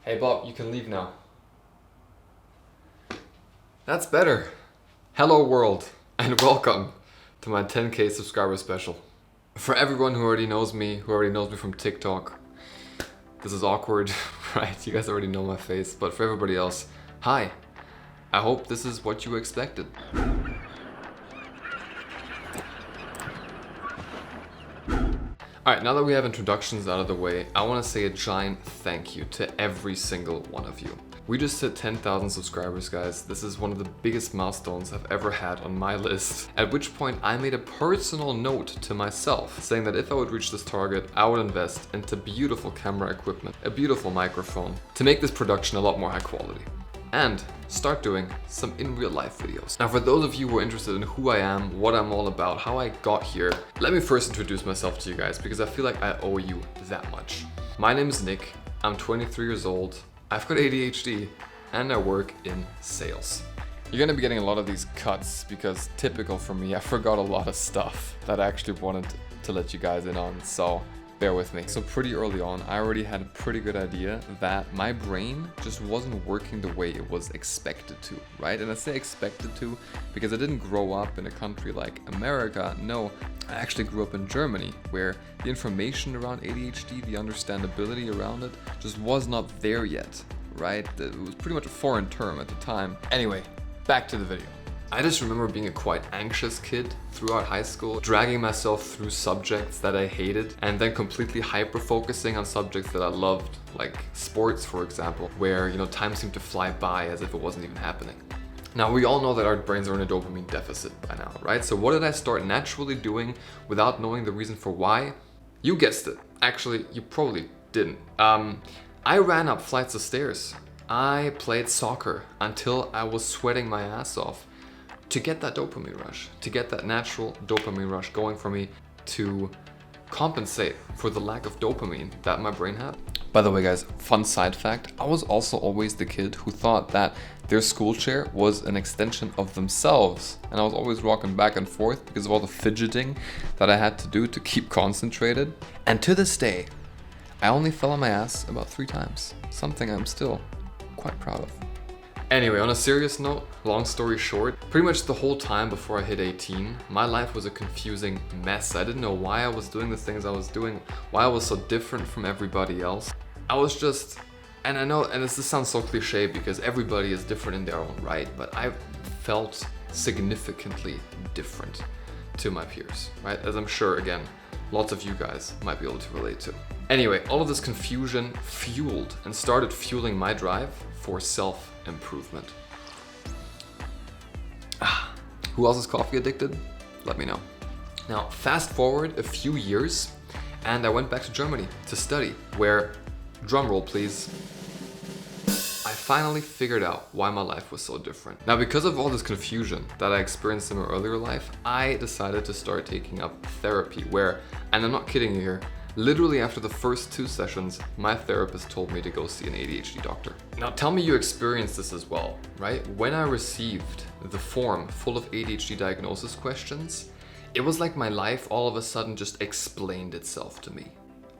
Hey Bob, you can leave now. That's better. Hello world, and welcome to my 10k subscriber special. For everyone who already knows me from TikTok, this is awkward, right? You guys already know my face, but for everybody else, hi. I hope this is what you expected. Alright, now that we have introductions out of the way, I want to say a giant thank you to every single one of you. We just hit 10,000 subscribers, guys. This is one of the biggest milestones I've ever had on my list. At which point I made a personal note to myself, saying that if I would reach this target, I would invest into beautiful camera equipment, a beautiful microphone, to make this production a lot more high quality. And start doing some in real life videos. Now for those of you who are interested in who I am, what I'm all about, how I got here, let me first introduce myself to you guys because I feel like I owe you that much. My name is Nick, I'm 23 years old, I've got ADHD, and I work in sales. You're gonna be getting a lot of these cuts because typical for me, I forgot a lot of stuff that I actually wanted to let you guys in on, so bear with me. So pretty early on, I already had a pretty good idea that my brain just wasn't working the way it was expected to, right? And I say expected to because I didn't grow up in a country like America. No, I actually grew up in Germany, where the information around ADHD, the understandability around it, just was not there yet, right? It was pretty much a foreign term at the time. Anyway, back to the video. I just remember being a quite anxious kid throughout high school, dragging myself through subjects that I hated, and then completely hyper-focusing on subjects that I loved, like sports, for example, where, time seemed to fly by as if it wasn't even happening. Now, we all know that our brains are in a dopamine deficit by now, right? So what did I start naturally doing without knowing the reason for why? You guessed it. Actually, you probably didn't. I ran up flights of stairs. I played soccer until I was sweating my ass off, to get that dopamine rush, to get that natural dopamine rush going for me, to compensate for the lack of dopamine that my brain had. By the way, guys, fun side fact, I was also always the kid who thought that their school chair was an extension of themselves. And I was always rocking back and forth because of all the fidgeting that I had to do to keep concentrated. And to this day, I only fell on my ass about 3 times, something I'm still quite proud of. Anyway, on a serious note, long story short, pretty much the whole time before I hit 18, my life was a confusing mess. I didn't know why I was doing the things I was doing, why I was so different from everybody else. I was just, and I know, and this sounds so cliche because everybody is different in their own right, but I felt significantly different to my peers, right? As I'm sure, again, lots of you guys might be able to relate to. Anyway, all of this confusion fueled and started fueling my drive for self-improvement. Who else is coffee addicted? Let me know. Now, fast forward a few years, and I went back to Germany to study, where, drumroll please, I finally figured out why my life was so different. Now, because of all this confusion that I experienced in my earlier life, I decided to start taking up therapy, where, and I'm not kidding you here, literally after the first 2 sessions, my therapist told me to go see an ADHD doctor. Now tell me you experienced this as well, right? When I received the form full of ADHD diagnosis questions, it was like my life all of a sudden just explained itself to me.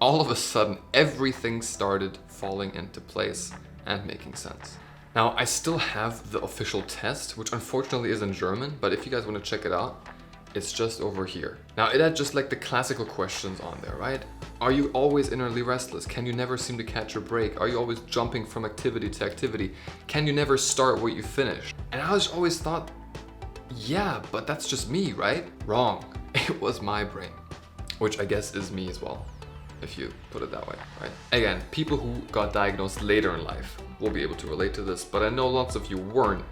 All of a sudden, everything started falling into place and making sense. Now, I still have the official test, which unfortunately is in German, but if you guys want to check it out, it's just over here. Now, it had just like the classical questions on there, right? Are you always innerly restless? Can you never seem to catch your break? Are you always jumping from activity to activity? Can you never start what you finish? And I always thought, yeah, but that's just me, right? Wrong. It was my brain, which I guess is me as well, if you put it that way, right? Again, people who got diagnosed later in life will be able to relate to this, but I know lots of you weren't.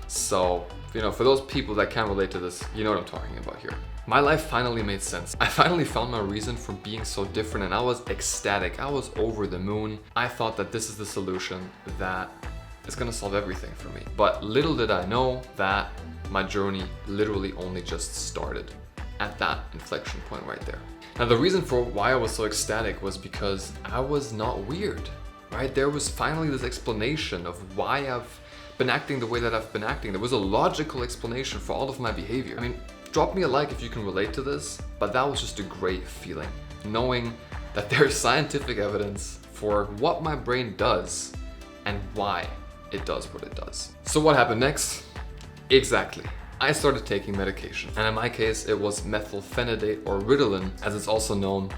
So, for those people that can relate to this, you know what I'm talking about here. My life finally made sense. I finally found my reason for being so different, and I was ecstatic. I was over the moon. I thought that this is the solution that is gonna solve everything for me. But little did I know that my journey literally only just started at that inflection point right there. Now, the reason for why I was so ecstatic was because I was not weird, right? There was finally this explanation of why I've been acting the way that I've been acting. There was a logical explanation for all of my behavior. I mean, drop me a like if you can relate to this, but that was just a great feeling, knowing that there's scientific evidence for what my brain does and why it does what it does. So what happened next? Exactly. I started taking medication, and in my case it was methylphenidate, or Ritalin as it's also known.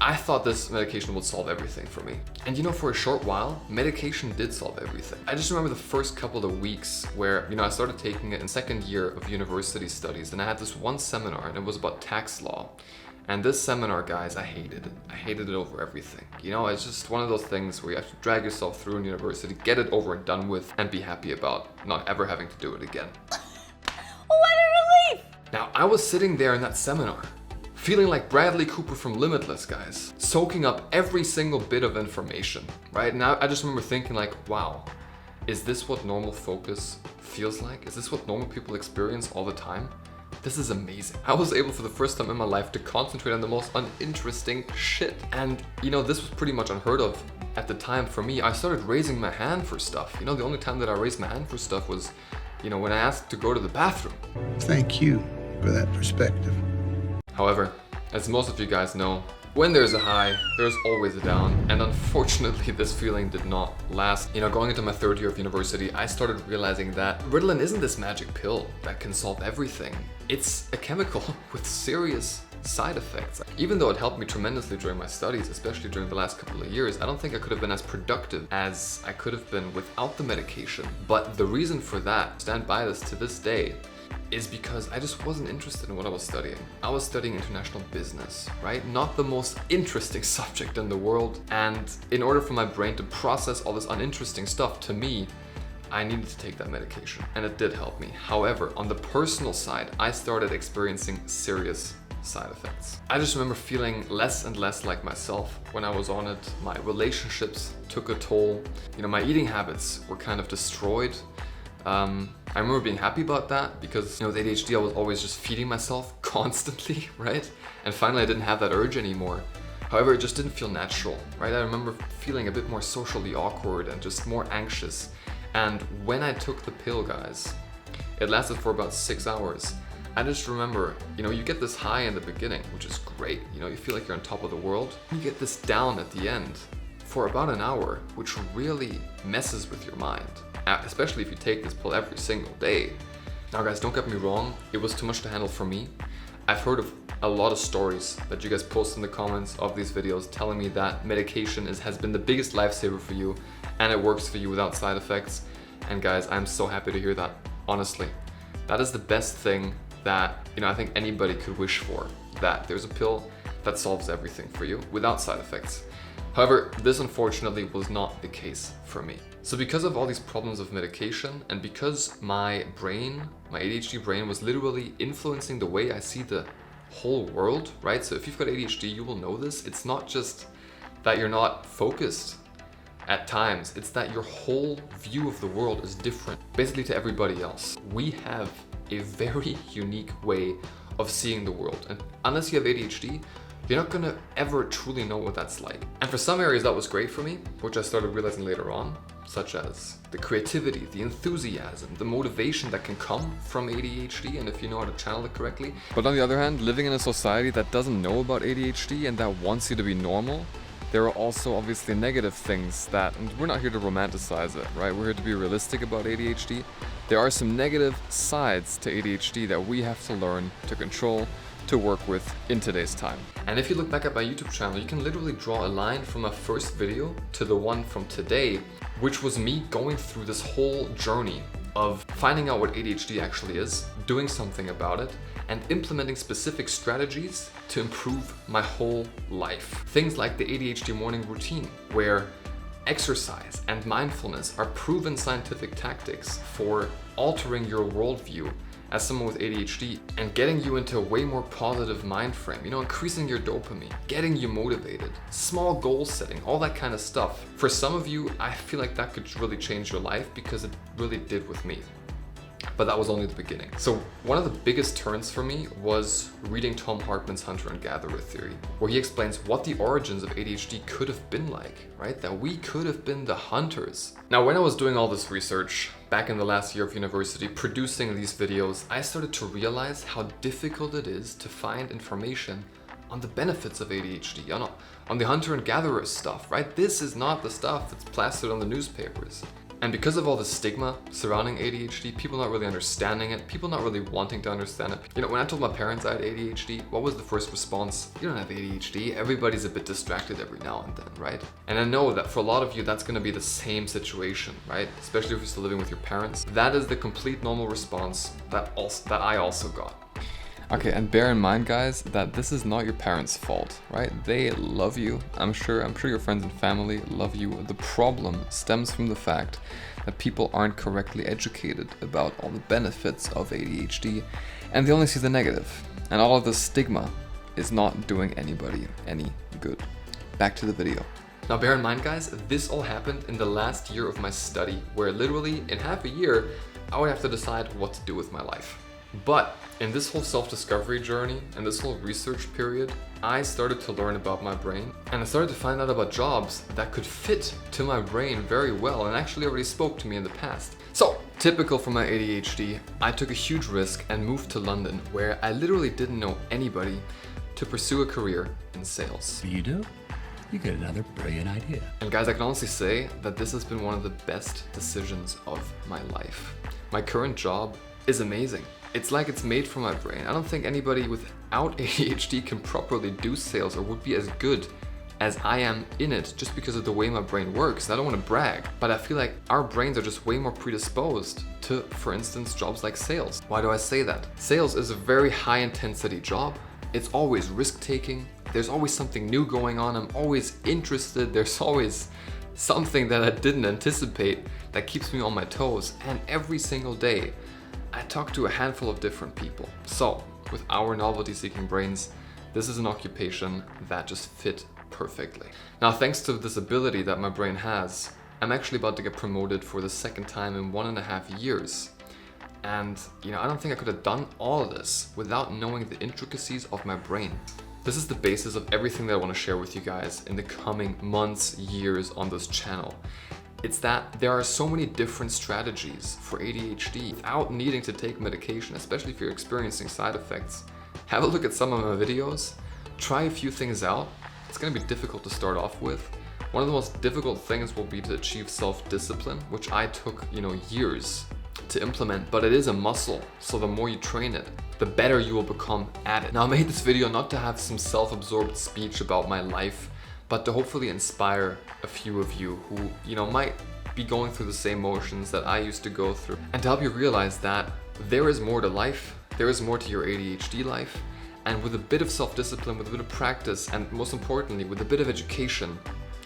I thought this medication would solve everything for me. And for a short while, medication did solve everything. I just remember the first couple of weeks where, I started taking it in second year of university studies, and I had this one seminar and it was about tax law. And this seminar, guys, I hated it. I hated it over everything. It's just one of those things where you have to drag yourself through in university, get it over and done with, and be happy about not ever having to do it again. Now, I was sitting there in that seminar, feeling like Bradley Cooper from Limitless, guys, soaking up every single bit of information, right? Now, I just remember thinking like, wow, is this what normal focus feels like? Is this what normal people experience all the time? This is amazing. I was able for the first time in my life to concentrate on the most uninteresting shit. And this was pretty much unheard of at the time for me. I started raising my hand for stuff. The only time that I raised my hand for stuff was, when I asked to go to the bathroom. Thank you for that perspective. However, as most of you guys know, when there's a high, there's always a down, and unfortunately this feeling did not last. Going into my third year of university, I started realizing that Ritalin isn't this magic pill that can solve everything. It's a chemical with serious side effects. Even though it helped me tremendously during my studies, especially during the last couple of years, I don't think I could have been as productive as I could have been without the medication. But the reason for that, stand by this to this day, is because I just wasn't interested in what I was studying. I was studying international business, right? Not the most interesting subject in the world. And in order for my brain to process all this uninteresting stuff, to me, I needed to take that medication, and it did help me. However, on the personal side, I started experiencing serious side effects. I just remember feeling less and less like myself when I was on it. My relationships took a toll. My eating habits were kind of destroyed. I remember being happy about that because, with ADHD, I was always just feeding myself constantly, right? And finally, I didn't have that urge anymore. However, it just didn't feel natural, right? I remember feeling a bit more socially awkward and just more anxious. And when I took the pill, guys, it lasted for about 6 hours. I just remember, you get this high in the beginning, which is great. You feel like you're on top of the world. You get this down at the end for about an hour, which really messes with your mind, especially if you take this pill every single day. Now, guys, don't get me wrong. It was too much to handle for me. I've heard of a lot of stories that you guys post in the comments of these videos telling me that medication has been the biggest lifesaver for you and it works for you without side effects. And guys, I'm so happy to hear that, honestly. That is the best thing that, I think anybody could wish for, that there's a pill that solves everything for you without side effects. However, this unfortunately was not the case for me. So because of all these problems of medication, and because my brain, my ADHD brain, was literally influencing the way I see the whole world, right? So if you've got ADHD, you will know this. It's not just that you're not focused at times, it's that your whole view of the world is different, basically, to everybody else. We have a very unique way of seeing the world, and unless you have ADHD, you're not gonna ever truly know what that's like. And for some areas that was great for me, which I started realizing later on, such as the creativity, the enthusiasm, the motivation that can come from ADHD, and if you know how to channel it correctly. But on the other hand, living in a society that doesn't know about ADHD and that wants you to be normal, there are also obviously negative things that, and we're not here to romanticize it, right? We're here to be realistic about ADHD. There are some negative sides to ADHD that we have to learn to control, to work with in today's time. And if you look back at my YouTube channel, you can literally draw a line from my first video to the one from today, which was me going through this whole journey of finding out what ADHD actually is, doing something about it, and implementing specific strategies to improve my whole life. Things like the ADHD morning routine, where exercise and mindfulness are proven scientific tactics for altering your worldview as someone with ADHD and getting you into a way more positive mind frame, increasing your dopamine, getting you motivated, small goal setting, all that kind of stuff. For some of you, I feel like that could really change your life because it really did with me. But that was only the beginning. So one of the biggest turns for me was reading Tom Hartman's Hunter and Gatherer theory, where he explains what the origins of ADHD could have been like, right? That we could have been the hunters. Now, when I was doing all this research back in the last year of university, producing these videos, I started to realize how difficult it is to find information on the benefits of ADHD, on the hunter and gatherer stuff, right? This is not the stuff that's plastered on the newspapers. And because of all the stigma surrounding ADHD, people not really understanding it, people not really wanting to understand it. You know, when I told my parents I had ADHD, what was the first response? You don't have ADHD, everybody's a bit distracted every now and then, right? And I know that for a lot of you, that's gonna be the same situation, right? Especially if you're still living with your parents. That is the complete normal response that I also got. Okay, and bear in mind, guys, that this is not your parents' fault, right? They love you. I'm sure your friends and family love you. The problem stems from the fact that people aren't correctly educated about all the benefits of ADHD, and they only see the negative. And all of the stigma is not doing anybody any good. Back to the video. Now bear in mind, guys, this all happened in the last year of my study, where literally in half a year, I would have to decide what to do with my life. But in this whole self-discovery journey and this whole research period, I started to learn about my brain, and I started to find out about jobs that could fit to my brain very well and actually already spoke to me in the past. So, typical for my ADHD, I took a huge risk and moved to London, where I literally didn't know anybody, to pursue a career in sales. You do? You get another brilliant idea. And guys, I can honestly say that this has been one of the best decisions of my life. My current job is amazing. It's like it's made for my brain. I don't think anybody without ADHD can properly do sales or would be as good as I am in it just because of the way my brain works. And I don't want to brag, but I feel like our brains are just way more predisposed to, for instance, jobs like sales. Why do I say that? Sales is a very high intensity job. It's always risk taking. There's always something new going on. I'm always interested. There's always something that I didn't anticipate that keeps me on my toes. And every single day, I talk to a handful of different people. So, with our novelty-seeking brains, this is an occupation that just fit perfectly. Now, thanks to this ability that my brain has, I'm actually about to get promoted for the second time in 1.5 years. And, you know, I don't think I could have done all of this without knowing the intricacies of my brain. This is the basis of everything that I want to share with you guys in the coming months, years on this channel. It's that there are so many different strategies for ADHD without needing to take medication, especially if you're experiencing side effects. Have a look at some of my videos, try a few things out. It's going to be difficult to start off with. One of the most difficult things will be to achieve self-discipline, which I took, years to implement, but it is a muscle. So the more you train it, the better you will become at it. Now, I made this video not to have some self-absorbed speech about my life, but to hopefully inspire a few of you who, might be going through the same motions that I used to go through. And to help you realize that there is more to life, there is more to your ADHD life, and with a bit of self-discipline, with a bit of practice, and most importantly, with a bit of education,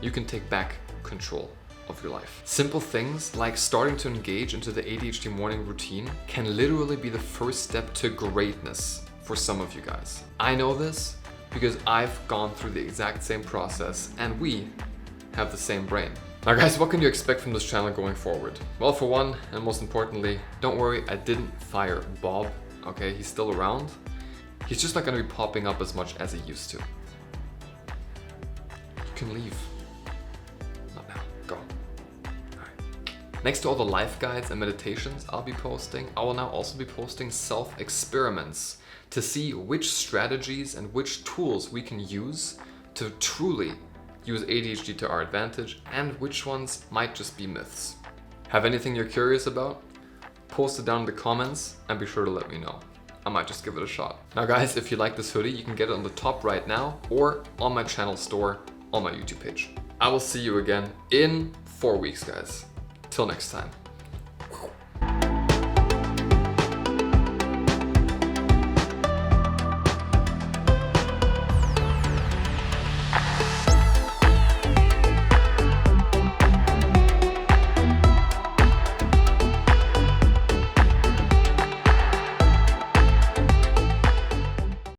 you can take back control of your life. Simple things like starting to engage into the ADHD morning routine can literally be the first step to greatness for some of you guys. I know this because I've gone through the exact same process, and we have the same brain. Now guys, what can you expect from this channel going forward? Well, for one, and most importantly, don't worry, I didn't fire Bob, okay? He's still around. He's just not gonna be popping up as much as he used to. You can leave. Not now, go. Alright. Next to all the life guides and meditations I'll be posting, I will now also be posting self-experiments to see which strategies and which tools we can use to truly use ADHD to our advantage and which ones might just be myths. Have anything you're curious about? Post it down in the comments and be sure to let me know. I might just give it a shot. Now guys, if you like this hoodie, you can get it on the top right now or on my channel store on my YouTube page. I will see you again in 4 weeks, guys. Till next time.